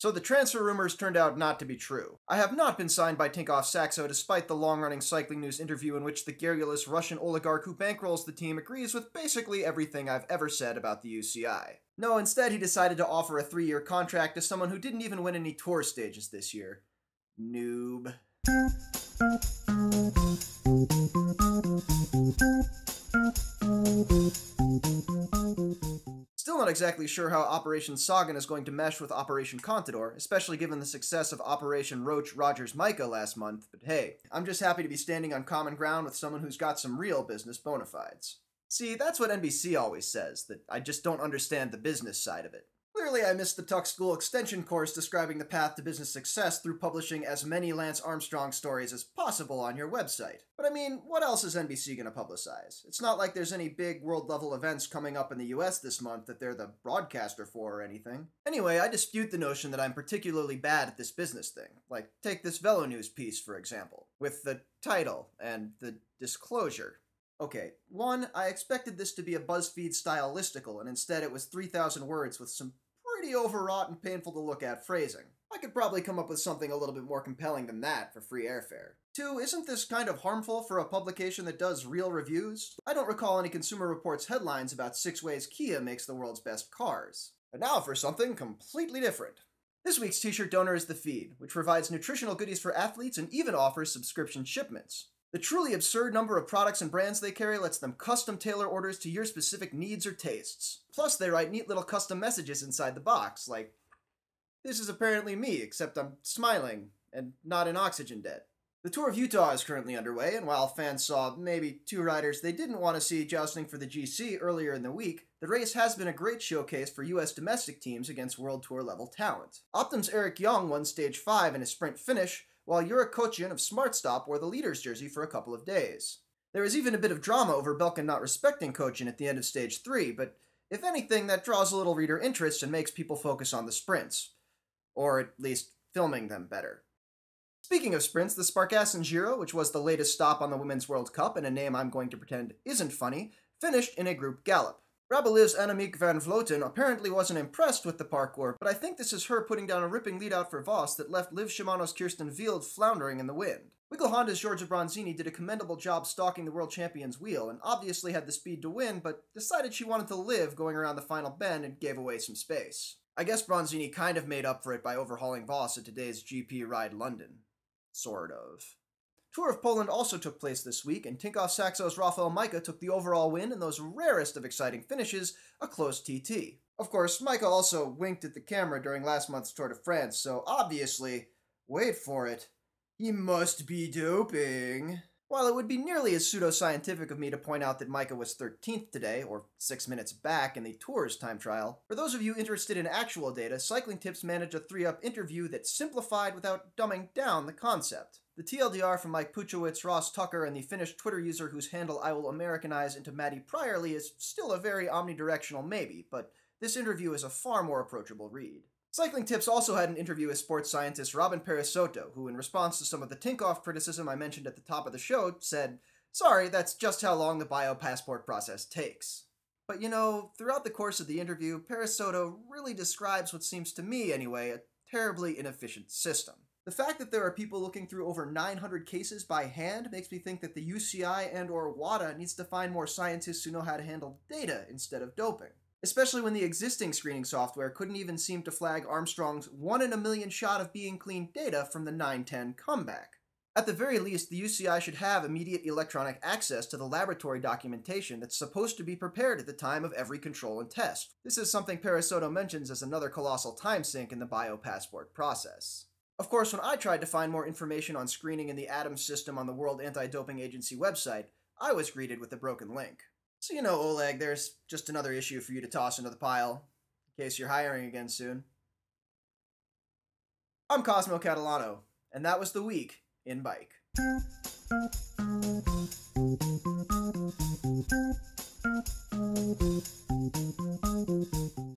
So the transfer rumors turned out not to be true. I have not been signed by Tinkoff Saxo despite the long-running Cycling News interview in which the garrulous Russian oligarch who bankrolls the team agrees with basically everything I've ever said about the UCI. No, instead he decided to offer a 3-year contract to someone who didn't even win any tour stages this year. Noob. Still not exactly sure how Operation Sagan is going to mesh with Operation Contador, especially given the success of Operation Roach Rogers Micah last month, but hey, I'm just happy to be standing on common ground with someone who's got some real business bona fides. See, that's what NBC always says, that I just don't understand the business side of it. Clearly I missed the Tuck School extension course describing the path to business success through publishing as many Lance Armstrong stories as possible on your website. But I mean, what else is NBC gonna publicize? It's not like there's any big world-level events coming up in the US this month that they're the broadcaster for or anything. Anyway, I dispute the notion that I'm particularly bad at this business thing. Like, take this Velo News piece, for example, with the title and the disclosure. Okay, one, I expected this to be a BuzzFeed-style listicle, and instead it was 3,000 words with some pretty overwrought and painful to look at phrasing. I could probably come up with something a little bit more compelling than that for free airfare. Two, isn't this kind of harmful for a publication that does real reviews? I don't recall any Consumer Reports headlines about 6 ways Kia makes the world's best cars. And now for something completely different. This week's t-shirt donor is The Feed, which provides nutritional goodies for athletes and even offers subscription shipments. The truly absurd number of products and brands they carry lets them custom tailor orders to your specific needs or tastes. Plus, they write neat little custom messages inside the box, like, "This is apparently me, except I'm smiling and not in oxygen debt." The Tour of Utah is currently underway, and while fans saw maybe 2 riders they didn't want to see jousting for the GC earlier in the week, the race has been a great showcase for US domestic teams against World Tour level talent. Optum's Eric Young won Stage 5 in a sprint finish, while Jurek Kocian of SmartStop wore the leader's jersey for a couple of days. There was even a bit of drama over Belkin not respecting Kocian at the end of Stage 3, but if anything, that draws a little reader interest and makes people focus on the sprints. Or at least filming them better. Speaking of sprints, the Sparkassin Giro, which was the latest stop on the Women's World Cup and a name I'm going to pretend isn't funny, finished in a group gallop. Rabelais' Annemiek van Vleuten apparently wasn't impressed with the parkour, but I think this is her putting down a ripping lead-out for Voss that left Liv Shimano's Kirsten Wild floundering in the wind. Wiggle Honda's Giorgia Bronzini did a commendable job stalking the world champion's wheel, and obviously had the speed to win, but decided she wanted to live going around the final bend and gave away some space. I guess Bronzini kind of made up for it by overhauling Voss at today's GP Ride London. Sort of. Tour of Poland also took place this week, and Tinkoff Saxo's Rafael Majka took the overall win in those rarest of exciting finishes, a close TT. Of course, Majka also winked at the camera during last month's Tour de France, so obviously, wait for it, he must be doping. While it would be nearly as pseudoscientific of me to point out that Majka was 13th today, or 6 minutes back in the Tour's time trial, for those of you interested in actual data, Cycling Tips managed a 3-up interview that simplified without dumbing down the concept. The TLDR from Mike Puchowitz, Ross Tucker, and the Finnish Twitter user whose handle I will Americanize into Maddie Pryorly is still a very omnidirectional maybe, but this interview is a far more approachable read. Cycling Tips also had an interview with sports scientist Robin Perisotto, who in response to some of the Tinkoff criticism I mentioned at the top of the show, said, "Sorry, that's just how long the biopassport process takes." But you know, throughout the course of the interview, Perisotto really describes what seems to me, anyway, a terribly inefficient system. The fact that there are people looking through over 900 cases by hand makes me think that the UCI and/or WADA needs to find more scientists who know how to handle data instead of doping. Especially when the existing screening software couldn't even seem to flag Armstrong's 1 in a million shot of being clean data from the 9:10 comeback. At the very least, the UCI should have immediate electronic access to the laboratory documentation that's supposed to be prepared at the time of every control and test. This is something Perisotto mentions as another colossal time sink in the biopassport process. Of course, when I tried to find more information on screening in the ATOM system on the World Anti-Doping Agency website, I was greeted with a broken link. So you know, Oleg, there's just another issue for you to toss into the pile, in case you're hiring again soon. I'm Cosmo Catalano, and that was the week in bike.